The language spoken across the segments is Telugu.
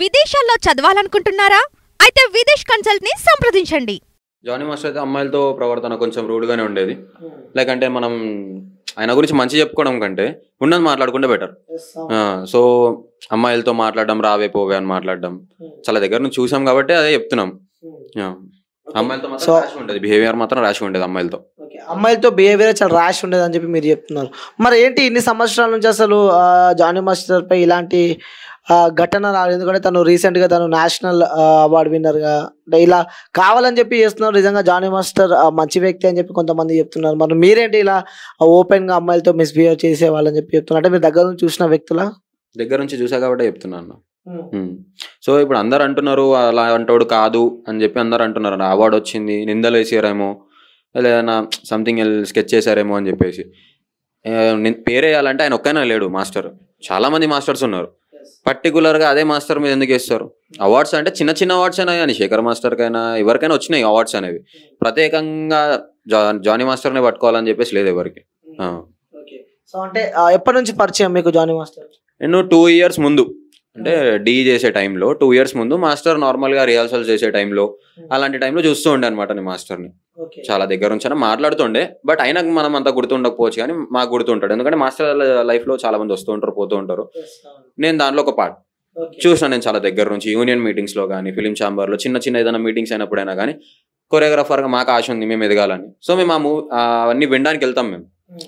విదేశాల్లో చదవాలనుకుంటున్నారా? అయితే విదేశ్ కన్సల్ట్ ని సంప్రదించండి. జానీ మాస్టర్ అయితే అమ్మాయిలతో ప్రవర్తన కొంచెం రూడ్గానే ఉండేది. లైక్ అంటే మనం ఆయన గురించి మంచి చెప్పుకోవడం కంటే ఉన్నది మాట్లాడుకుంటే బెటర్. సో అమ్మాయిలతో మాట్లాడడం, రావే పోవే అని మాట్లాడడం చాలా దగ్గర నుంచి చూసాం కాబట్టి అదే చెప్తున్నాం. అమ్మాయిలతో మాత్రం ర్యాష్ ఉండేది, బిహేవియర్ మాత్రం ర్యాష్ ఉండేది అమ్మాయిలతో. అమ్మాయిలతో బిహేవియర్ చాలా ర్యాష్ ఉండేది అని చెప్పి మీరు చెప్తున్నారు. మరి ఏంటి ఇన్ని సంవత్సరాల నుంచి అసలు జానీ మాస్టర్ పై ఇలాంటి ఘటన రాలేదు? ఎందుకంటే తను రీసెంట్గా తను నేషనల్ అవార్డు విన్నర్గా అంటే ఇలా కావాలని చెప్పి చేస్తున్నారు. నిజంగా జానీ మాస్టర్ మంచి వ్యక్తి అని చెప్పి కొంతమంది చెప్తున్నారు. మరి మీరేంటి ఇలా ఓపెన్గా అమ్మాయిలతో మిస్బిహేవ్ చేసే వాళ్ళని చెప్పి చెప్తున్నారు? అంటే మీరు దగ్గర నుంచి చూసిన వ్యక్తుల దగ్గర నుంచి చూసా కాబట్టి చెప్తున్నాను. సో ఇప్పుడు అందరు అంటున్నారు అలా అంటోడు కాదు అని చెప్పి అందరు అంటున్నారు. అవార్డు వచ్చింది, నిందలు వేసారేమో లేదా సంథింగ్ స్కెచ్ చేశారేమో అని చెప్పేసి. పేరేయాలంటే ఆయన ఒక్కైనా లేడు మాస్టర్, చాలా మంది మాస్టర్స్ ఉన్నారు. పర్టికులర్గా అదే మాస్టర్ మీద ఎందుకు వేస్తారు? అవార్డ్స్ అంటే చిన్న చిన్న అవార్డ్స్ అయినా కానీ శేఖర్ మాస్టర్కైనా ఎవరికైనా వచ్చినాయి అవార్డ్స్ అనేవి. ప్రత్యేకంగా జానీ మాస్టర్నే పట్టుకోవాలని చెప్పేసి లేదు ఎవరికి. సో అంటే ఎప్పటి నుంచి పరిచయం మీకు జానీ మాస్టర్? నేను 2 years ముందు, అంటే డీ చేసే టైంలో 2 years ముందు మాస్టర్ నార్మల్గా రిహార్సల్స్ చేసే టైంలో అలాంటి టైంలో చూస్తూ ఉండే అనమాట నేను మాస్టర్ని. చాలా దగ్గర నుంచి మాట్లాడుతుండే. బట్ అయినా మనం అంతా గుర్తుండకపోవచ్చు కానీ మాకు గుర్తుంటాడు. ఎందుకంటే మాస్టర్ లైఫ్లో చాలా మంది వస్తూ ఉంటారు, పోతూ ఉంటారు. నేను దాంట్లో ఒక పార్ట్ చూసాను. నేను చాలా దగ్గర నుంచి యూనియన్ మీటింగ్స్లో కానీ, ఫిలిం ఛాంబర్లో చిన్న చిన్న ఏదైనా మీటింగ్స్ అయినప్పుడైనా కానీ కొరియోగ్రాఫర్గా మాకు ఆశ ఉంది, మేము ఎదగాలని. సో మేము అవన్నీ వినడానికి వెళ్తాం. మేము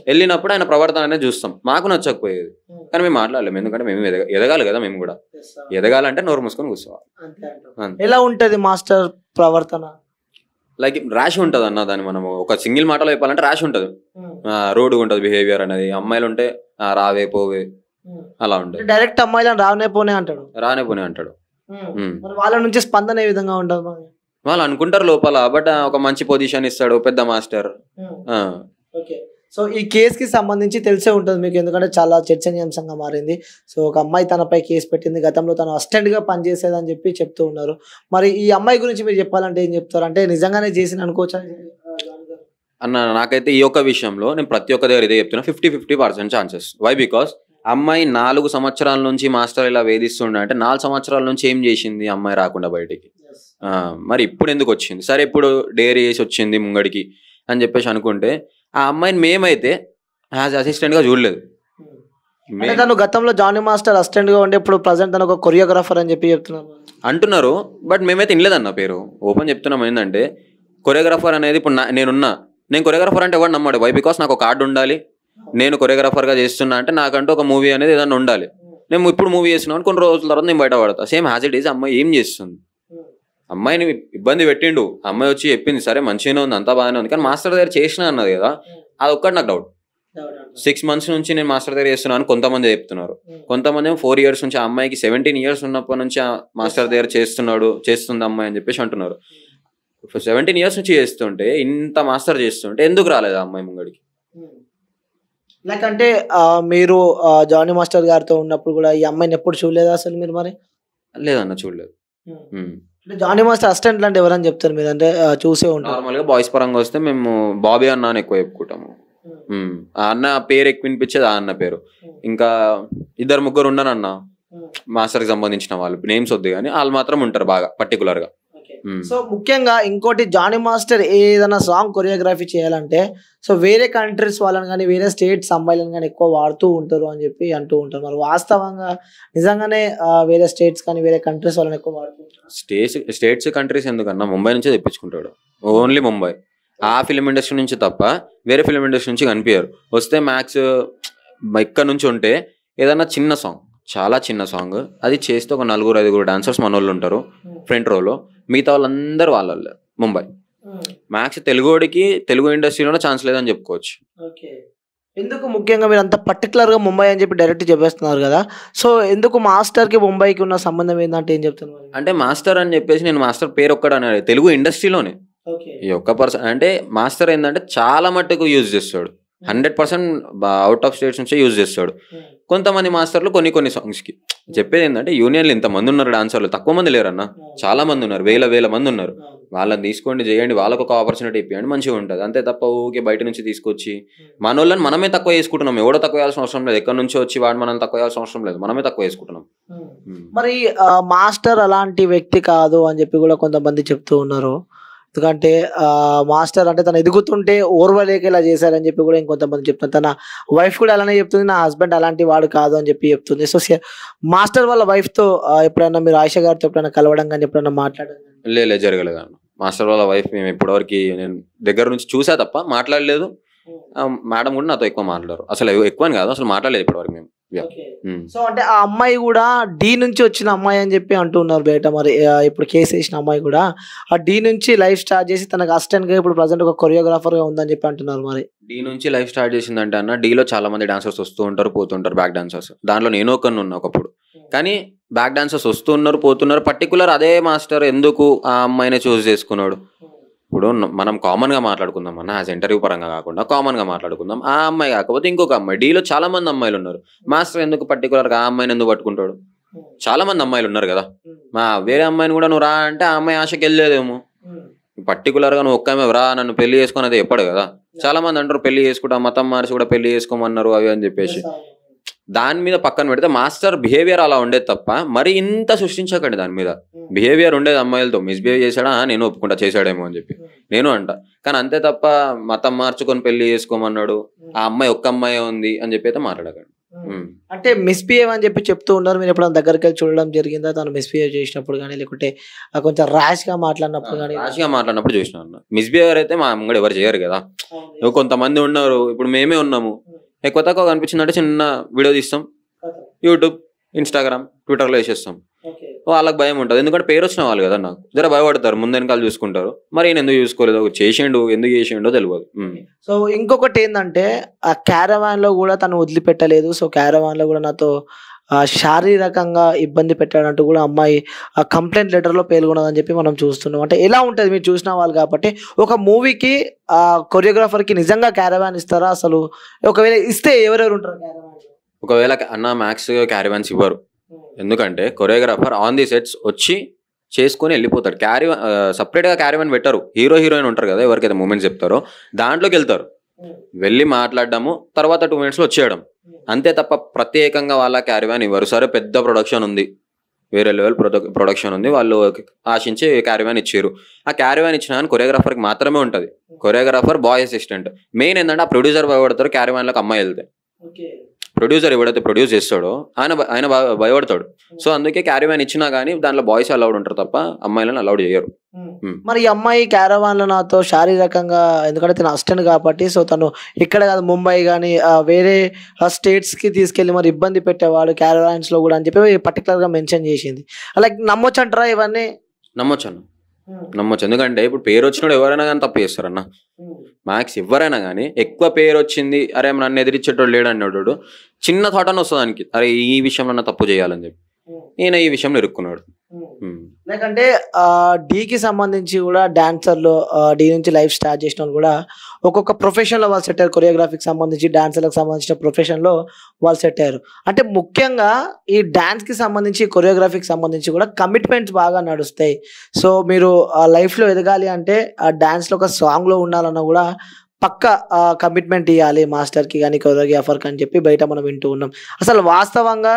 వెళ్ళినప్పుడు ఆయన ప్రవర్తన అనేది చూస్తాం. మాకు నచ్చకపోయేది కానీ మేము మాట్లాడలేము. ఎందుకంటే మేము ఎదగాలి కదా. మేము కూడా ఎదగాలంటే నోరు మూసుకొని కూర్చోవాలి. ఎలా ఉంటుంది మాస్టర్ ప్రవర్తన? లైక్ ర్యాష్ ఉంటుంది అన్న. దాన్ని మనం ఒక సింగిల్ మాటలో చెప్పాలంటే ర్యాష్ ఉంటుంది, రోడ్గా ఉంటుంది బిహేవియర్ అనేది. అమ్మాయిలు ఉంటే రావే పోవే అలా ఉంటుంది. డైరెక్ట్ అమ్మాయిలను రానే పోనే అంటాడు. వాళ్ళ నుంచి స్పందన ఏ విధంగా ఉంటుంది? వాళ్ళు అనుకుంటారు లోపల, బట్ ఒక మంచి పొజిషన్ ఇస్తాడు పెద్ద మాస్టర్. సో ఈ కేసుకి సంబంధించి తెలిసే ఉంటుంది మీకు, ఎందుకంటే చాలా చర్చనీయాంశంగా మారింది. సో ఒక అమ్మాయి తనపై కేసు పెట్టింది, గతంలో తను అసిస్టెంట్గా పనిచేసేదని చెప్పి చెప్తూ ఉన్నారు. మరి ఈ అమ్మాయి గురించి మీరు చెప్పాలంటే ఏం చెప్తారు? అంటే నిజంగానే చేసిన అనుకోవచ్చా అన్న? నాకైతే ఈ ఒక్క విషయంలో నేను ప్రతి ఒక్క దగ్గర ఇదే చెప్తున్నా, 50-50% ఛాన్సెస్. వై? బికాస్ అమ్మాయి 4 సంవత్సరాల నుంచి మాస్టర్ ఇలా వేధిస్తుండే అంటే 4 సంవత్సరాల నుంచి ఏం చేసింది అమ్మాయి రాకుండా బయటికి? మరి ఇప్పుడు ఎందుకు వచ్చింది? సరే ఇప్పుడు డేరీ చేసి వచ్చింది ముంగడికి అని చెప్పేసి అనుకుంటే, ఆ అమ్మాయిని మేమైతే యాజ్ అసిస్టెంట్గా చూడలేదు. తను గతంలో జానీ మాస్టర్ అసిస్టెంట్గా ఉండే ఇప్పుడు ప్రజెంట్ తను ఒక కొరియోగ్రాఫర్ అని చెప్పి చెప్తున్నారు అంటున్నారు. బట్ మేమైతే వినలేదన్న పేరు. ఓపెన్ చెప్తున్నాం. ఏంటంటే కొరియోగ్రాఫర్ అనేది ఇప్పుడు నేను కొరియోగ్రాఫర్ అంటే ఎవరు నమ్మాడు? వై? బికాస్ నాకు ఒక కార్డు ఉండాలి. నేను కొరియోగ్రాఫర్గా చేస్తున్నా అంటే నాకంటూ ఒక మూవీ అనేది ఏదైనా ఉండాలి. నేను ఇప్పుడు మూవీ చేస్తున్నాను, కొన్ని రోజుల తర్వాత నేను బయట పడతా. సేమ్ యాజ్ ఇట్ ఈస్ అమ్మాయి ఏం చేస్తుంది? అమ్మాయిని ఇబ్బంది పెట్టిండు. అమ్మాయి వచ్చి చెప్పింది సరే మంచిగానే ఉంది, అంతా బాగానే ఉంది, కానీ మాస్టర్ దగ్గర చేసినా అన్నది కదా. అది ఒక్కటి నాకు డౌట్. 6 months నుంచి నేను మాస్టర్ దగ్గర చేస్తున్నాను కొంతమంది చెప్తున్నారు. కొంతమంది 4 years నుంచి, ఆ అమ్మాయికి 17 years ఉన్నప్పటి నుంచి మాస్టర్ దగ్గర చేస్తుంది అమ్మాయి అని చెప్పేసి అంటున్నారు. 17 years నుంచి చేస్తుంటే, ఇంత మాస్టర్ చేస్తుంటే ఎందుకు రాలేదు ఆ అమ్మాయి ముంగడికి? లైక్ అంటే మీరు జానీ మాస్టర్ గారితో ఉన్నప్పుడు కూడా ఈ అమ్మాయిని ఎప్పుడు చూడలేదా అసలు మీరు? మరి లేదన్న, చూడలేదు. జానీ మాస్టర్ అసిస్టెంట్ అంటే ఎవరని చెప్తారు మీరు? అంటే చూసే ఉంటారు. నార్మల్గా బాయ్స్ పరంగా వస్తే మేము బాబీ అన్న అని ఎక్కువ చెప్పుకుంటాము. ఆ అన్న పేరు ఎక్కువ వినిపించేది, ఆ అన్న పేరు. ఇంకా 2-3 ఉన్నారన్న మాస్టర్కి సంబంధించిన వాళ్ళు, నేమ్స్ వద్దు కానీ వాళ్ళు మాత్రం ఉంటారు బాగా పర్టికులర్గా. సో ముఖ్యంగా ఇంకోటి, జానీ మాస్టర్ ఏదైనా సాంగ్ కొరియోగ్రఫీ చేయాలంటే సో వేరే కంట్రీస్ వాళ్ళని కానీ వేరే స్టేట్స్ అమ్మాయిలను కానీ ఎక్కువ వాడుతూ ఉంటారు అని చెప్పి అంటూ ఉంటారు. మరి వాస్తవంగా నిజంగానే వేరే స్టేట్స్ కానీ వేరే కంట్రీస్ వాళ్ళని ఎక్కువ వాడుతూ ఉంటారు? స్టేట్స్ కంట్రీస్ ఎందుకన్నా ముంబై నుంచే తెప్పించుకుంటాడు. ఓన్లీ ముంబై. ఆ ఫిలిం ఇండస్ట్రీ నుంచి తప్ప వేరే ఫిలిం ఇండస్ట్రీ నుంచి కనిపించారు. వస్తే మ్యాక్స్ ఇక్కడ నుంచి ఉంటే ఏదన్నా చిన్న సాంగ్, చాలా చిన్న సాంగ్ అది చేస్తే ఒక 4-5 డాన్సర్స్ మన వాళ్ళు ఉంటారు ఫ్రంట్ రోలో. మిగతా వాళ్ళందరూ వాళ్ళ ముంబై. మ్యాక్స్ తెలుగు ఇండస్ట్రీలోనే ఛాన్స్ లేదని చెప్పుకోవచ్చు. ఎందుకు ముఖ్యంగా మీరు అంత పర్టికులర్గా ముంబై అని చెప్పి డైరెక్ట్ చెప్పేస్తున్నారు కదా? సో ఎందుకు మాస్టర్కి ముంబైకి ఉన్న సంబంధం ఏంటంటే ఏం చెప్తున్నారు? అంటే మాస్టర్ అని చెప్పేసి నేను మాస్టర్ పేరు ఒక్కడనే తెలుగు ఇండస్ట్రీలోనే ఈ ఒక్క పర్సన్. అంటే మాస్టర్ ఏంటంటే చాలా మట్టుకు యూజ్ చేస్తాడు, 100% అవుట్ ఆఫ్ స్టేట్స్ నుంచే యూజ్ చేస్తాడు. కొంతమంది మాస్టర్లు కొన్ని సాంగ్స్కి. చెప్పేది ఏంటంటే యూనియన్లు ఇంతమంది ఉన్నారు డాన్సర్లు, తక్కువ మంది లేరన్న, చాలా మంది ఉన్నారు, వేల మంది ఉన్నారు. వాళ్ళని తీసుకోండి, చేయండి, వాళ్ళకు ఒక ఆపర్చునిటీ ఇప్పియండి, మంచిగా ఉంటుంది. అంతే తప్ప ఊకే బయట నుంచి తీసుకొచ్చి మనోళ్ళని మనమే తక్కువ చేసుకుంటున్నాం. ఎవడో తక్కువ చేయాల్సిన అవసరం లేదు, ఎక్కడి నుంచో వచ్చి వాడు మనం తక్కువ చేయాల్సిన అవసరం లేదు, మనమే తక్కువ చేసుకుంటున్నాం. మరి మాస్టర్ అలాంటి వ్యక్తి కాదు అని చెప్పి కూడా కొంతమంది చెప్తూ ఉన్నారు. ఎందుకంటే మాస్టర్ అంటే తను ఎదుగుతుంటే ఓర్వలేక ఇలా చేశారని చెప్పి కూడా ఇంకొంతమంది చెప్తున్నారు. తన వైఫ్ కూడా అలానే చెప్తుంది, నా హస్బెండ్ అలాంటి వాడు కాదు అని చెప్పి చెప్తుంది. సో మాస్టర్ వాళ్ళ వైఫ్తో ఎప్పుడైనా మీరు ఆయిషా గారితో ఎప్పుడైనా కలవడం కానీ ఎప్పుడైనా మాట్లాడడం? లేదు, జరగలేదు అన్న. మాస్టర్ వాళ్ళ వైఫ్ మేము ఇప్పటివరకు నేను దగ్గర నుంచి చూసా తప్ప మాట్లాడలేదు. మేడం కూడా నాతో ఎక్కువ మాట్లాడారు, అసలు ఎక్కువ కాదు, అసలు మాట్లాడలేదు ఇప్పటివరకు మేము. సో అంటే ఆ అమ్మాయి కూడా డి నుంచి వచ్చిన అమ్మాయి అని చెప్పి అంటున్నారు బయట. మరి ఇప్పుడు కేసు వేసిన అమ్మాయి కూడా ఆ డి నుంచి లైఫ్ స్టార్ట్ చేసి తనకు అసిస్టెంట్ గా ఇప్పుడు ప్రజెంట్ ఒక కొరియోగ్రాఫర్ గా ఉందని చెప్పి అంటున్నారు. మరి డి నుంచి లైఫ్ స్టార్ట్ చేసిందంటే అన్న, డీలో చాలా మంది డాన్సర్స్ వస్తూ ఉంటారు, పోతుంటారు, బ్యాక్ డాన్సర్స్. దాంట్లో నేను ఒకరిని ఉన్నా ఒకప్పుడు. కానీ బ్యాక్ డాన్సర్స్ వస్తున్నారు, పోతున్నారు. పర్టికులర్ అదే మాస్టర్ ఎందుకు ఆ అమ్మాయిని చూస్ చేసుకున్నాడు? ఇప్పుడు మనం కామన్గా మాట్లాడుకుందాం అన్న, యాజ్ ఇంటర్వ్యూ పరంగా కాకుండా కామన్గా మాట్లాడుకుందాం. ఆ అమ్మాయి కాకపోతే ఇంకొక అమ్మాయి, డీలో చాలా మంది అమ్మాయిలు ఉన్నారు, మాస్టర్ ఎందుకు పర్టికులర్గా ఆ అమ్మాయిని ఎందుకు పట్టుకుంటాడు? చాలా మంది అమ్మాయిలు ఉన్నారు కదా, వేరే అమ్మాయిని కూడా నువ్వు రా అంటే ఆ అమ్మాయి ఆశకి వెళ్ళలేదేమో. పర్టికులర్గా నువ్వు ఒక్క రా నన్ను పెళ్లి చేసుకుని అది చెప్పడు కదా. చాలా మంది అంటారు పెళ్లి చేసుకుంటా, మతం మార్చి కూడా పెళ్లి చేసుకోమన్నారు అవి అని చెప్పేసి. దాని మీద పక్కన పెడితే మాస్టర్ బిహేవియర్ అలా ఉండేది తప్ప మరి ఇంత సృష్టించకండి. దాని మీద బిహేవియర్ ఉండేది, అమ్మాయిలతో మిస్బిహేవ్ చేశాడా నేను ఒప్పుకుంటా, చేశాడేమో అని చెప్పి నేను అంట. కానీ అంతే తప్ప మతం మార్చుకొని పెళ్లి చేసుకోమన్నాడు, ఆ అమ్మాయి ఒక్క అమ్మాయి ఉంది అని చెప్పి అయితే మాట్లాడకండి. అంటే మిస్బిహేవ్ అని చెప్పి చెప్తూ ఉన్నారు. మీరు ఎప్పుడైనా దగ్గరికి వెళ్ళి చూడడం జరిగిందా? తను మిస్బిహేవ్ చేసినప్పుడు కానీ లేకుంటే కొంచెం ర్యాష్ గా మాట్లాడినప్పుడు కానీ? ర్యాష్ గా మాట్లాడినప్పుడు చూసిన అన్న. మిస్బిహేవియర్ అయితే మా అమ్మ ఎవరు చేయరు కదా. కొంతమంది ఉన్నారు, ఇప్పుడు మేమే ఉన్నాము, ఎక్కువ తక్కువ కనిపించిందంటే చిన్న వీడియో తీస్తాం, యూట్యూబ్, ఇన్స్టాగ్రామ్, ట్విట్టర్లో వేసేస్తాం. వాళ్ళకి భయం ఉంటుంది, ఎందుకంటే పేరు వచ్చిన వాళ్ళు కదా, నాకు జర భయపడతారు, ముందు వెనకాల చూసుకుంటారు. మరి నేను ఎందుకు చూసుకోలేదు, చేసిండు, ఎందుకు చేసిండో తెలియదు. సో ఇంకొకటి ఏంటంటే ఆ క్యారవాన్ లో కూడా తను వదిలిపెట్టలేదు. సో క్యారవాన్ లో కూడా నాతో శారీరకంగా ఇబ్బంది పెట్టాడంటూ కూడా అమ్మాయి ఆ కంప్లైంట్ లెటర్లో పేర్కొన్నదని చెప్పి మనం చూస్తున్నాం. అంటే ఎలా ఉంటుంది, మీరు చూసిన వాళ్ళు కాబట్టి, ఒక మూవీకి ఆ కొరియోగ్రాఫర్కి నిజంగా క్యారవాన్ ఇస్తారా? అసలు ఒకవేళ ఇస్తే ఎవరెవరు ఉంటారు క్యారవాన్? ఒకవేళ అన్న మ్యాక్స్ క్యారవాన్స్ ఇవ్వరు, ఎందుకంటే కొరియోగ్రాఫర్ ఆన్ ది సెట్స్ వచ్చి చేసుకొని వెళ్ళిపోతాడు. సపరేట్గా క్యారవాన్ పెట్టరు. హీరో హీరోయిన్ ఉంటారు కదా, ఎవరికైతే మూమెంట్స్ చెప్తారో దాంట్లోకి వెళ్తారు, వెళ్ళి మాట్లాడడము, తర్వాత 2 minutes వచ్చేయడం, అంతే తప్ప ప్రత్యేకంగా వాళ్ళ క్యారవాన్ ఇవ్వరు. సరే పెద్ద ప్రొడక్షన్ ఉంది, వేరే లెవెల్ ప్రొడక్షన్ ఉంది, వాళ్ళు ఆశించి క్యారవాన్ ఇచ్చారు. ఆ క్యారవాన్ ఇచ్చిన కానీ కొరియోగ్రాఫర్కి మాత్రమే ఉంటుంది. Choreographer bye assistant. మెయిన్ ఏంటంటే ఆ ప్రొడ్యూసర్ భయపడతారు క్యారవాన్లకు అమ్మాయి వెళ్తే. ప్రొడ్యూసర్ ఎవడైతే ప్రొడ్యూస్ చేస్తాడో ఆయన భయపడతాడు. సో అందుకే క్యారవాన్ ఇచ్చినా కానీ దాంట్లో బాయ్స్ అలౌడ్ ఉంటారు తప్ప అమ్మాయిలను అలౌడ్ చేయరు. మరి ఈ అమ్మాయి క్యారవాన్ లో నాతో శారీరకంగా, ఎందుకంటే తను అసిస్టెంట్ కాబట్టి, సో తను ఇక్కడ కాదు ముంబై కానీ వేరే స్టేట్స్ కి తీసుకెళ్లి మరి ఇబ్బంది పెట్టేవాడు క్యారవాన్స్ లో కూడా అని చెప్పి పర్టికులర్ గా మెన్షన్ చేసింది. లైక్ నమ్మొచ్చు అంటారా ఇవన్నీ? నమ్మొచ్చు అన్న, నమ్మొచ్చు. ఎందుకంటే ఇప్పుడు పేరు వచ్చినోడు ఎవరైనా కానీ తప్పు చేస్తారన్న. మ్యాక్స్ ఎవరైనా కానీ ఎక్కువ పేరు వచ్చింది, అరే నన్ను ఎదిరించేటోడు లేడు అనేటోడు చిన్న థాట్ అని వస్తుంది దానికి, అరే ఈ విషయంలో తప్పు చేయాలని చెప్పి ఈయన ఈ విషయంలో ఇరుక్కున్నాడు. లేకంటే డీకి సంబంధించి కూడా డాన్సర్లు డీ నుంచి లైఫ్ స్టార్ట్ చేసిన వాళ్ళు కూడా ఒక్కొక్క ప్రొఫెషన్లో వాళ్ళు సెట్ అయ్యారు. కొరియోగ్రఫీకి సంబంధించి, డాన్సర్లకు సంబంధించిన ప్రొఫెషన్లో వాళ్ళు సెట్ అయ్యారు. అంటే ముఖ్యంగా ఈ డాన్స్కి సంబంధించి, కొరియోగ్రఫీకి సంబంధించి కూడా కమిట్మెంట్స్ బాగా నడుస్తాయి. సో మీరు లైఫ్లో ఎదగాలి అంటే ఆ డాన్స్లో ఒక సాంగ్లో ఉండాలన్నా కూడా పక్క కమిట్మెంట్ ఇవ్వాలి మాస్టర్కి కానీ కొరియోగ్రాఫర్కి అని చెప్పి బయట మనం వింటూ ఉన్నాం. అసలు వాస్తవంగా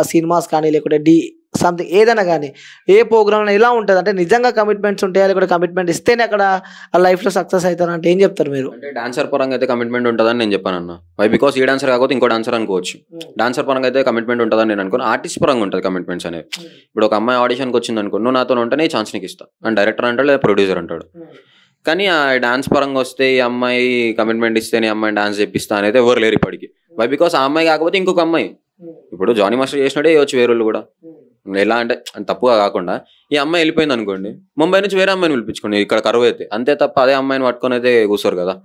సినిమాస్ కానీ లేకుంటే డి సంథింగ్ ఏదైనా కానీ ఏ ప్రోగ్రామ్ ఎలా ఉంటుంది అంటే నిజంగా కమిట్మెంట్స్ ఉంటాయా లేకుంటే కమిట్మెంట్ ఇస్తేనే అక్కడ లైఫ్లో సక్సెస్ అవుతారంటే ఏం చెప్తారు మీరు? అంటే డాన్సర్ పరంగా అయితే కమిట్మెంట్ ఉంటుందని నేను చెప్పాను అన్న. వై బికాస్ ఈ డాన్సర్ కాకపోతే ఇంకో డాన్సర్ అనుకోవచ్చు. డాన్సర్ పరంగా అయితే కమిట్మెంట్ ఉంటుందని నేను అనుకోను. ఆర్టిస్ట్ పరంగా ఉంటుంది కమిట్మెంట్స్ అనేవి. ఇప్పుడు ఒక అమ్మాయి ఆడిషన్కి వచ్చింది అనుకో, నువ్వు నాతో ఉంటేనే ఛాన్స్ నీకు ఇస్తా అని డైరెక్టర్ అంటాడు లేదా ప్రొడ్యూసర్ అంటాడు. కానీ ఆ డాన్స్ పరంగా వస్తే ఈ అమ్మాయి కమిట్మెంట్ ఇస్తే నీ అమ్మాయి డాన్స్ చేపిస్తా అనేది ఎవరు లేరు ఇప్పటికి. వై బికాస్ ఆ అమ్మాయి కాకపోతే ఇంకొక అమ్మాయి, ఇప్పుడు జానీ మాస్టర్ చేసినట్టే చేయొచ్చు వేరే కూడా. ఎలా అంటే తప్పుగా కాకుండా ఈ అమ్మాయి వెళ్ళిపోయింది అనుకోండి, ముంబై నుంచి వేరే అమ్మాయిని పిలిపించుకోండి ఇక్కడ కరువు అయితే, అంతే తప్ప అదే అమ్మాయిని పట్టుకొని అయితే కూర్చోరు కదా.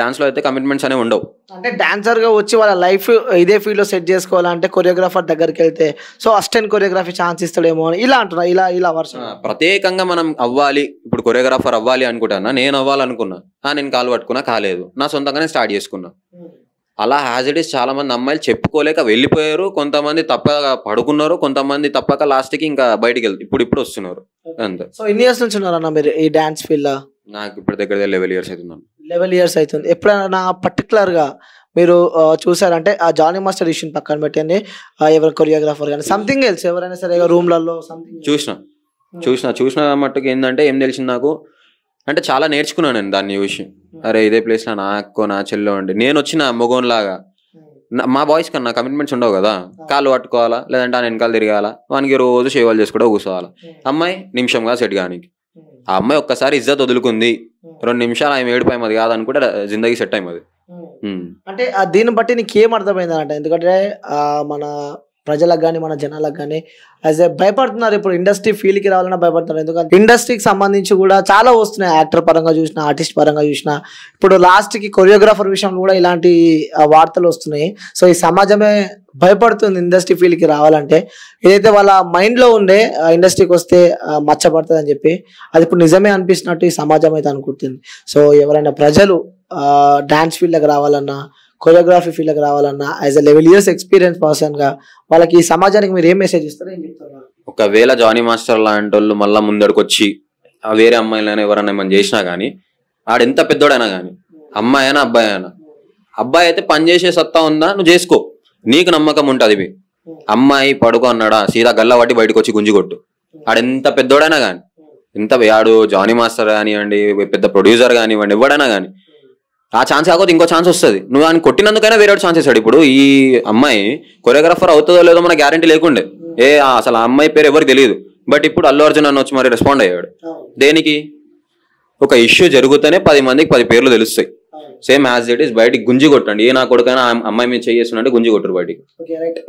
డాన్స్లో అయితే కమిట్మెంట్స్ అనేవి ఉండవు. అంటే డాన్సర్గా వచ్చి వాళ్ళ లైఫ్ ఇదే ఫీల్డ్లో సెట్ చేసుకోవాలంటే కొరియోగ్రాఫర్ దగ్గరికి వెళ్తే సో అసిస్టెంట్ కొరియోగ్రఫీ ఛాన్స్ ఇస్తాడేమో అని ఇలా అంటున్నా. ఇలా వర్షం ప్రత్యేకంగా మనం అవ్వాలి, ఇప్పుడు కొరియోగ్రాఫర్ అవ్వాలి అనుకుంటానా, నేను అవ్వాలనుకున్నా, నేను కాలు పట్టుకున్నా కాలేదు, నా సొంతంగానే స్టార్ట్ చేసుకున్నా. అలా యాజ్ ఇట్ ఈస్ చాలా మంది అమ్మాయిలు చెప్పుకోలేక వెళ్ళిపోయారు, కొంతమంది తప్పక పడుకున్నారు, కొంతమంది తప్పక లాస్ట్కి ఇంకా బయటికి వెళ్తారు, ఇప్పుడు వస్తున్నారు అంతే. సో ఎన్ని ఇయర్స్ నుంచి ఉన్నారన్న మీరు ఈ డాన్స్ ఫీల్డ్? నాకు ఇప్పుడు దగ్గర 11 years అవుతుందన్న. 11 years అవుతుంది. ఎప్పుడైనా పర్టికులర్గా మీరు చూసారంటే ఆ జానీ మాస్టర్ ఇష్యూని పక్కన పెట్టండి, ఎవరు కొరియోగ్రాఫర్ కానీ సంథింగ్ ఎల్స్ ఎవరైనా సరే రూమ్లలో సంథింగ్ చూసిన మట్టుకు ఏంటంటే ఏం తెలిసింది నాకు అంటే చాలా నేర్చుకున్నాను నేను దాన్ని చూసి. అరే ఇదే ప్లేస్లో నా అక్కో నా చెల్లో ఉండి నేను వచ్చిన మొగోన్లాగా మా బాయ్స్ కన్నా కమిట్మెంట్స్ ఉండవు కదా, కాళ్ళు పట్టుకోవాలా లేదంటే ఆ వెనకాల తిరగాల, వానికి రోజు సేవలు చేసుకుంటూ కూర్చోవాలా. అమ్మాయి నిమిషంగా సెట్ కానీ ఆ అమ్మాయి ఒక్కసారి ఇజ్జత్ వదులుకుంది, 2 నిమిషాలు ఆమె ఏడిపోయి కాదు అనుకుంటే జిందగీ సెట్ అయ్యి అది. అంటే దీన్ని బట్టి నీకు ఏం అర్థమైంది అంటే, ఎందుకంటే మన ప్రజలకు కానీ మన జనాలకు కానీ యాజ్ ఏ భయపడుతున్నారు, ఇప్పుడు ఇండస్ట్రీ ఫీల్డ్కి రావాలన్నా భయపడుతున్నారు. ఎందుకంటే ఇండస్ట్రీకి సంబంధించి కూడా చాలా వస్తున్నాయి, యాక్టర్ పరంగా చూసినా ఆర్టిస్ట్ పరంగా చూసినా. ఇప్పుడు లాస్ట్కి కొరియోగ్రాఫర్ విషయంలో కూడా ఇలాంటి వార్తలు వస్తున్నాయి. సో ఈ సమాజమే భయపడుతుంది ఇండస్ట్రీ ఫీల్డ్కి రావాలంటే. ఏదైతే వాళ్ళ మైండ్లో ఉండే ఇండస్ట్రీకి వస్తే మచ్చపడుతుంది అని చెప్పి అది ఇప్పుడు నిజమే అనిపిస్తున్నట్టు ఈ సమాజం అయితే అనుకుంటుంది. సో ఎవరైనా ప్రజలు డాన్స్ ఫీల్డ్కి రావాలన్నా కొరియోగ్రఫీ ఫీల్డ్కి రావాలన్నా యాజ్ అ 11 years ఎక్స్పీరియన్స్ పర్సన్గా వాళ్ళకి ఈ సమాజానికి మీరు ఏం మెసేజ్ ఇస్తారో ఏం చెప్తారు? ఒకవేళ జానీ మాస్టర్ లాంటి వాళ్ళు మళ్ళీ ముందడికి వచ్చి వేరే అమ్మాయిలైనా ఎవరైనా ఏమైనా చేసినా కానీ ఆడెంత పెద్దోడైనా కానీ అమ్మాయి అయినా అబ్బాయి అయినా, అబ్బాయి అయితే పని చేసే సత్తా ఉందా నువ్వు చేసుకో, నీకు నమ్మకం ఉంటుంది. అమ్మాయి పడుకో అన్నాడా సీదా గల్లా పట్టి బయటకు వచ్చి గుంజి కొట్టు. ఆడెంత పెద్దోడైనా కానీ, ఆడు జానీ మాస్టర్ కానివ్వండి, పెద్ద ప్రొడ్యూసర్ కానివ్వండి, ఎవడైనా కానీ ఆ ఛాన్స్ కాకపోతే ఇంకో ఛాన్స్ వస్తుంది. నువ్వు ఆయన కొట్టినందుకైనా వేరే ఛాన్స్ ఇస్తాడు. ఇప్పుడు ఈ అమ్మాయి కొరియోగ్రాఫర్ అవుతుందో లేదో మన గ్యారంటీ లేకుండే, అసలు ఆ అమ్మాయి పేరు ఎవరికి తెలియదు. బట్ ఇప్పుడు అల్లు అర్జున్ అన్న వచ్చి మరి రెస్పాండ్ అయ్యాడు. దేనికి? ఒక ఇష్యూ జరుగుతూనే 10 మందికి 10 పేర్లు తెలుస్తాయి. సేమ్ యాజ్ ఇట్ ఈస్ బయటికి గుంజి కొట్టండి, ఏ నా కొడుకైనా అమ్మాయి మీద చేస్తున్నట్టు గుంజి కొట్టరు బయటికి.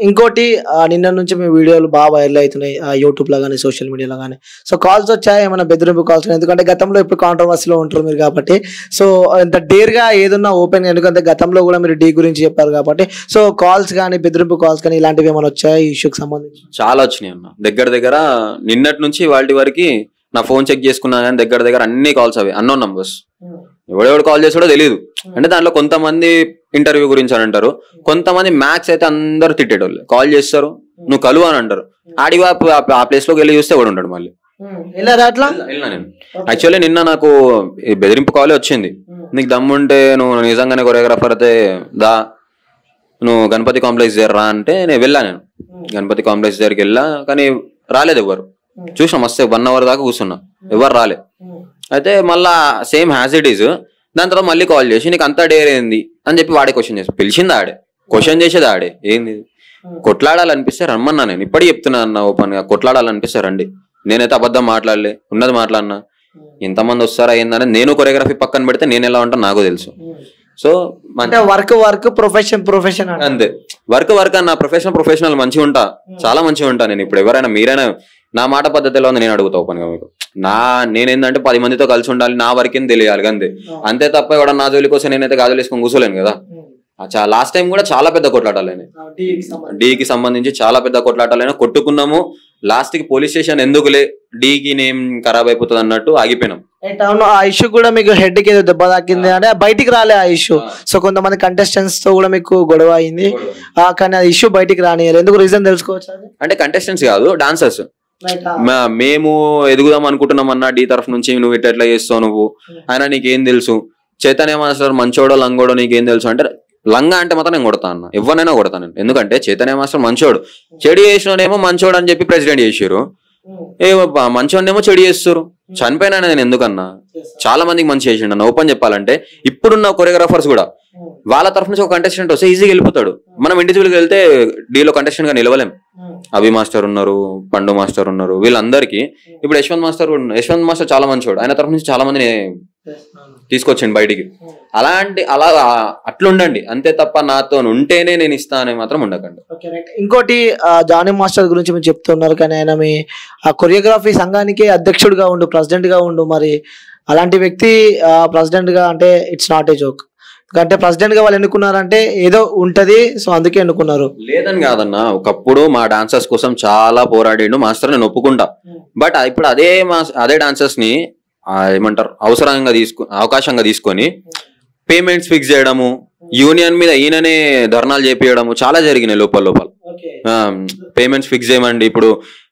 ఇంకోటి నిన్న నుంచి మీ వీడియోలు బాగా వైరల్ అవుతున్నాయి యూట్యూబ్లో కానీ సోషల్ మీడియాలో కానీ. సో కాల్స్ వచ్చాయి ఏమైనా బెదిరింపు కాల్స్? ఎందుకంటే గతంలో ఇప్పుడు కాంట్రవర్సీలో ఉంటారు మీరు కాబట్టి, సో ఇంత డేర్గా ఏదన్నా ఓపెన్, ఎందుకంటే గతంలో కూడా మీరు డీ గురించి చెప్పారు కాబట్టి. సో కాల్స్ కానీ బెదిరింపు కాల్స్ కానీ ఇలాంటివి ఏమైనా వచ్చాయి ఈ ఇష్యూకి సంబంధించి? చాలా వచ్చినాయి అన్న. దగ్గర నిన్నటి నుంచి వాళ్ళ వరకు నా ఫోన్ చెక్ చేసుకున్నా కానీ దగ్గర అన్ని కాల్స్ అవి అన్నోన్ నంబర్స్. ఎవడెవడు కాల్ చేసాడో తెలియదు. అంటే దాంట్లో కొంతమంది ఇంటర్వ్యూ గురించి అని అంటారు, కొంతమంది మ్యాక్స్ అయితే అందరూ తిట్టేటోళ్ళు. కాల్ చేస్తారు, నువ్వు కలువు అని అంటారు. ఆడివా ఆ ప్లేస్ లోకి వెళ్ళి చూస్తే ఎవడు ఉంటాడు మళ్ళీ. వెళ్ళినా నేను యాక్చువల్లీ నిన్న నాకు బెదిరింపు కాలే వచ్చింది. నీకు దమ్ముంటే నువ్వు నిజంగానే కొరియోగ్రాఫర్ అయితే దా, నువ్వు గణపతి కాంప్లెక్స్ దగ్గర రా అంటే నేను వెళ్ళా. నేను గణపతి కాంప్లెక్స్ దగ్గరికి వెళ్ళా కానీ రాలేదు ఎవరు. చూసినా మస్తు 1 hour దాకా కూర్చున్నా, ఎవరు రాలే. అయితే మళ్ళా సేమ్ హ్యాజ్ ఇట్ ఈజ్ దాని తర్వాత మళ్ళీ కాల్ చేసి నీకు అంతా డేర్ ఏంది అని చెప్పి వాడే క్వశ్చన్ చేసి పిలిచింది, ఆడే క్వశ్చన్ చేసేది ఆడే. ఏంది కొట్లాడాలనిపిస్తే రమ్మన్నా, నేను ఇప్పటికీ చెప్తున్నా అన్న ఓపెన్ గా, కొట్లాడాలనిపిస్తే రండి. నేనైతే అబద్ధం మాట్లాడలే, ఉన్నది మాట్లాడినా. ఎంతమంది వస్తారా ఏందని నేను కొరియోగ్రఫీ పక్కన పెడితే నేను ఎలా ఉంటాను నాకు తెలుసు. సో అంటే వర్క్ ప్రొఫెషన్ అంతే. వర్క్ అన్న ప్రొఫెషనల్ మంచిగా ఉంటా, చాలా మంచిగా ఉంటా నేను. ఇప్పుడు ఎవరైనా మీరైనా నా మాట పద్ధతిలో ఉంది నేను అడుగుతా ఓపెన్ గా మీకు. నేనేందంటే 10 మందితో కలిసి ఉండాలి, నా వరకేం తెలియాలి అంతే. అంతే తప్ప ఎవడ నా జోలి కోసం నేనైతే గాజులు వేసుకొని కూర్చోలేను కదా. లాస్ట్ టైం కూడా చాలా పెద్ద కొట్లాటాలైనా, డీకి సంబంధించి చాలా పెద్ద కొట్లాటాలైనా కొట్టుకున్నాము. లాస్ట్ కి పోలీస్ స్టేషన్ ఎందుకులే, డీకి నేమ్ ఖరాబ్ అయిపోతుంది అన్నట్టు ఆగిపోయినాం. ఆ ఇష్యూ కూడా మీకు హెడ్ కి ఏదో దెబ్బ తాకింది అంటే బయటికి రాలే ఆ ఇష్యూ. సో కొంతమంది కంటెస్టెంట్స్ తో కూడా మీకు గొడవ అయింది కానీ ఆ ఇష్యూ బయటికి రానియాలి. ఎందుకు రీజన్ తెలుసుకోవచ్చు? అంటే కంటెస్టెంట్స్ కాదు, డాన్సర్స్. మేము ఎదుగుదాం అనుకుంటున్నాం అన్న డీ తరఫు నుంచి, నువ్వు ఎట్లా చేస్తావు నువ్వు, ఆయన నీకేం తెలుసు, చైతన్య మాస్టర్ మంచోడో లంగోడో నీకేం తెలుసు అంటే, లంగా అంటే మాత్రం నేను కొడతా అన్న, ఎవరినైనా కొడతాను నేను. ఎందుకంటే చైతన్య మాస్టర్ మంచోడు, చెడు చేసినోడేమో మంచోడు అని చెప్పి ప్రెసిడెంట్ చేసారు, మంచోడేమో చెడు చేస్తారు. చనిపోయినా నేను ఎందుకన్నా, చాలా మందికి మంచి చేసిండు అన్న. ఓపెన్ చెప్పాలంటే ఇప్పుడున్న కొరియోగ్రాఫర్స్ కూడా వాళ్ళ తరఫు నుంచి ఒక కంటెస్టెంట్ వస్తే ఈజీగా వెళ్ళిపోతాడు. మనం ఇండివిజువల్గా వెళ్తే డీలో కంటెస్టెంట్ గా నిలవలేం. అభి మాస్టర్ ఉన్నారు, పండు మాస్టర్ ఉన్నారు, వీళ్ళందరికీ. ఇప్పుడు యశ్వంత్ మాస్టర్ చాలా మంచివాడు, ఆయన తరఫు నుంచి చాలా మందిని తీసుకొచ్చిండు బయటికి. అలా అట్లుండండి అంతే తప్ప నాతో ఉంటేనే నేను ఇస్తా అనే మాత్రం ఉండకండి. ఇంకోటి జానీ మాస్టర్ గురించి మీరు చెప్తున్నారు కానీ ఆయన మీ కొరియోగ్రఫీ సంఘానికి అధ్యక్షుడిగా ఉండు, ప్రెసిడెంట్ గా ఉండు. మరి అలాంటి వ్యక్తి ప్రెసిడెంట్ గా అంటే ఇట్స్ నాట్ ఏ జోక్. అంటే ప్రెసిడెంట్ గా వాళ్ళు ఎన్నుకున్నారంటే ఏదో ఉంటది, సో అందుకే ఎన్నుకున్నారు. లేదని కాదన్న, ఒకప్పుడు మా డాన్సర్స్ కోసం చాలా పోరాడిండు మాస్టర్, నేను ఒప్పుకుంటా. బట్ ఇప్పుడు అదే డాన్సర్స్ ని ఏమంటారు అవకాశంగా తీసుకొని పేమెంట్స్ ఫిక్స్ చేయడము, యూనియన్ మీద ఈయననే ధర్నాలు చేపియడము చాలా జరిగినాయి లోపల లోపల. పేమెంట్స్ ఫిక్స్ చేయమండి. ఇప్పుడు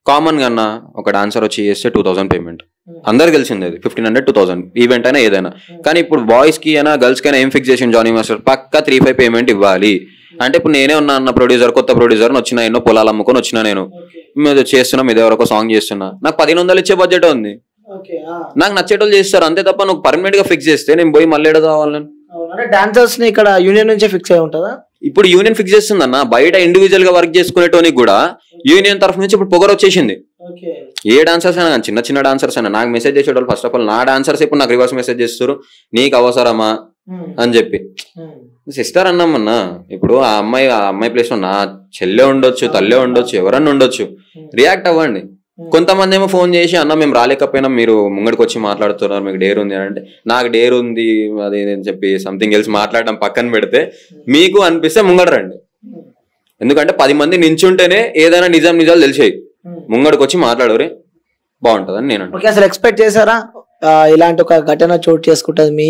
కామన్ గా అన్న ఒక డాన్సర్ వచ్చి చేస్తే 2000 పేమెంట్ అందరు తెలిసింది, అది 1500 2000 ఈవెంట్ అయినా ఏదైనా. కానీ ఇప్పుడు బాయ్స్ కి అయినా గర్ల్స్ కైనా ఏం ఫిక్స్ చేసింది జానీ మాస్టర్, పక్కా 3-5 పేమెంట్ ఇవ్వాలి. అంటే ఇప్పుడు నేనే ఉన్నా అన్న ప్రొడ్యూసర్, కొత్త ప్రొడ్యూసర్ వచ్చిన, ఎన్నో పొలాలు అమ్ముకొని వచ్చినా, నేను మీద చేస్తున్నా, మీద ఎవరొక సాంగ్ చేస్తున్నా, నాకు 1500 ఇచ్చే బడ్జెట్ ఉంది. నాకు నచ్చేటోళ్ళు చేస్తారు అంతే తప్ప నువ్వు పర్మనెంట్ గా ఫిక్స్ చేస్తే నేను పోయి మళ్ళీ ఏదో కావాలని. డాన్సర్స్ ని ఇక్కడ యూనియన్ నుంచే ఫిక్స్ అయి ఉంటుందా? ఇప్పుడు యూనియన్ ఫిక్స్ చేస్తుంది అన్న. బయట ఇండివిజువల్ గా వర్క్ చేసుకునేటోనికి కూడా యూనియన్ తరఫు నుంచి ఇప్పుడు పొగరు వచ్చేసింది. ఏ డాన్సర్స్ అయినా, చిన్న చిన్న డాన్సర్స్ అయినా నాకు మెసేజ్ చేసేటోళ్ళు ఫస్ట్ ఆఫ్ ఆల్, నా డాన్సర్స్ ఇప్పుడు నాకు రివర్స్ మెసేజ్ చేస్తారు, నీకు అవసరమా అని చెప్పి. సిస్టర్ అన్నామన్నా, ఇప్పుడు ఆ అమ్మాయి ప్లేస్ లో నా చెల్లె ఉండొచ్చు, తల్లే ఉండొచ్చు, ఎవరన్నా ఉండొచ్చు, రియాక్ట్ అవ్వండి. కొంతమంది ఏమో ఫోన్ చేసి అన్న మేము రాలేకపోయినా మీరు ముంగడికి వచ్చి మాట్లాడుతున్నారు, మీకు డేర్ ఉంది అంటే, నాకు డేర్ ఉంది అది అని చెప్పి సంథింగ్ ఎల్స్ మాట్లాడడం పక్కన పెడితే, మీకు అనిపిస్తే ముంగడ రండి. ఎందుకంటే 10 మంది నించుంటేనే ఏదైనా నిజాలు తెలిసాయి, ముంగడికి వచ్చి మాట్లాడరే బాగుంటుందని నేను. అసలు ఎక్స్పెక్ట్ చేశారా ఇలాంటి ఒక ఘటన చోటు చేసుకుంటుంది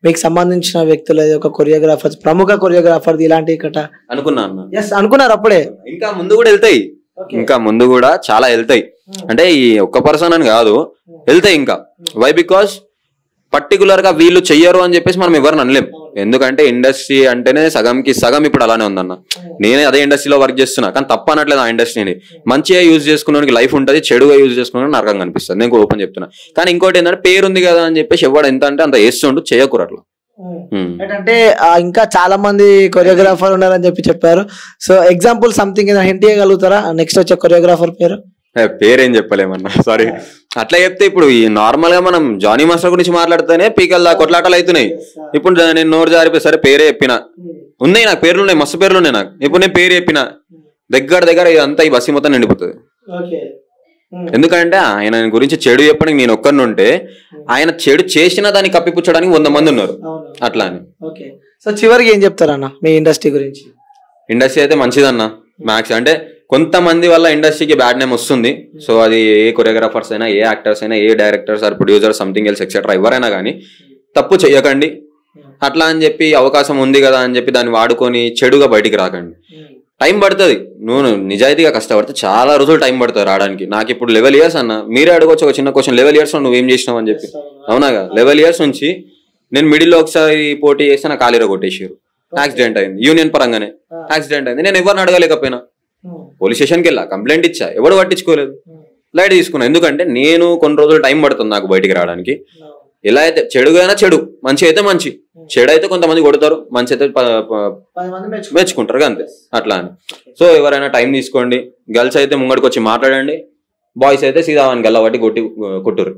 మీకు సంబంధించిన వ్యక్తులు, ఒక కొరియోగ్రాఫర్, ప్రముఖ కొరియోగ్రాఫర్ ఇలాంటి ఘటన అనుకున్నా అన్న? అనుకున్నారు అప్పుడే? ఇంకా ముందు కూడా వెళ్తాయి, ఇంకా ముందు కూడా చాలా వెళ్తాయి. అంటే ఈ ఒక్క పర్సన్ అని కాదు, వెళ్తాయి ఇంకా. వై? బికాస్ పర్టికులర్ గా వీళ్ళు చెయ్యరు అని చెప్పేసి మనం ఎవరిని అనలేం. ఎందుకంటే ఇండస్ట్రీ అంటేనే సగంకి సగం ఇప్పుడు అలానే ఉందన్న. నేనే అదే ఇండస్ట్రీలో వర్క్ చేస్తున్నా, కానీ తప్ప అనట్లేదు. ఆ ఇండస్ట్రీని మంచిగా యూజ్ చేసుకున్నానికి లైఫ్ ఉంటుంది, చెడుగా యూజ్ చేసుకున్నానికి నరకంగా అనిపిస్తుంది. నేను ఓపెన్ చెప్తున్నా. కానీ ఇంకోటి ఏంటంటే పేరు ఉంది కదా అని చెప్పేసి ఎవడు ఎంత అంటే అంత వేస్తుండు, చేయకూరు అట్లా. అంటే ఇంకా చాలా మంది కొరియోగ్రాఫర్ ఉన్నారని చెప్పారు. సో ఎగ్జాంపుల్ సంథింగ్ హింట్ చేయగలుగుతారా నెక్స్ట్ వచ్చే కొరియోగ్రాఫర్ పేరు? పేరేం చెప్పలేమన్నా, సారీ. అట్లా చెప్తే ఇప్పుడు ఈ నార్మల్ గా మనం జానీ మాస్టర్ గురించి మాట్లాడితేనే పీకల్లా కొట్లాటలు అవుతున్నాయి. ఇప్పుడు నేను నోరు జారిపోయి సరే పేరే చెప్పిన, ఉన్నాయి నాకు పేర్లు ఉన్నాయి, మస్తు పేర్లు ఉన్నాయి నాకు. ఇప్పుడు నేను పేరు చెప్పిన దగ్గర ఇదంతా ఈ బస్సు మొత్తం నిండిపోతుంది. ఎందుకంటే ఆయన గురించి చెడు చెప్పడానికి నేను ఒక్కరిని ఉంటే, ఆయన చెడు చేసిన దాన్ని కప్పిపుచ్చడానికి 100 మంది ఉన్నారు అట్లా అని. సో చివరికి ఏం చెప్తారన్న మీ ఇండస్ట్రీ గురించి? ఇండస్ట్రీ అయితే మంచిదన్న. మ్యాక్స్ అంటే కొంతమంది వల్ల ఇండస్ట్రీకి బ్యాడ్ నేమ్ వస్తుంది. సో అది ఏ కొరియోగ్రాఫర్స్ అయినా, ఏ యాక్టర్స్ అయినా, ఏ directors or producers something else etcetera ఎవరైనా కానీ తప్పు చెయ్యకండి. అట్లా అని చెప్పి అవకాశం ఉంది కదా అని చెప్పి దాన్ని వాడుకొని చెడుగా బయటికి రాకండి. టైం పడుతుంది, నువ్వు నిజాయితీగా కష్టపడితే చాలా రోజులు టైం పడుతుంది రావడానికి. నాకు ఇప్పుడు 11 years అన్న. మీరే అడగొచ్చు ఒక చిన్న క్వశ్చన్, 11 years నువ్వేం చేసినావు అని చెప్పి. అవునాగా 11 years నుంచి నేను మిడిల్లో ఒకసారి పోటీ చేస్తే నా కాలిర కొట్టేసారు, యాక్సిడెంట్ అయింది. యూనియన్ పరంగానే యాక్సిడెంట్ అయింది. నేను ఎవరిని అడగలేకపోయినా, పోలీస్ స్టేషన్కి వెళ్ళా, కంప్లైంట్ ఇచ్చా, ఎవడు పట్టించుకోలేదు, లైట్ తీసుకున్నా. ఎందుకంటే నేను కొన్ని రోజులు టైం పడుతుంది నాకు బయటికి రావడానికి. ఎలా అయితే చెడుగా అయినా చెడు, మంచి అయితే మంచి. చెడు అయితే కొంతమంది కొడతారు, మంచి అయితే మెచ్చుకుంటారు అంతే అట్లా అని. సో ఎవరైనా టైం తీసుకోండి. గర్ల్స్ అయితే ముంగడికి వచ్చి మాట్లాడండి, బాయ్స్ అయితే సీదా వానికి గల్లబట్టి కొట్టురు.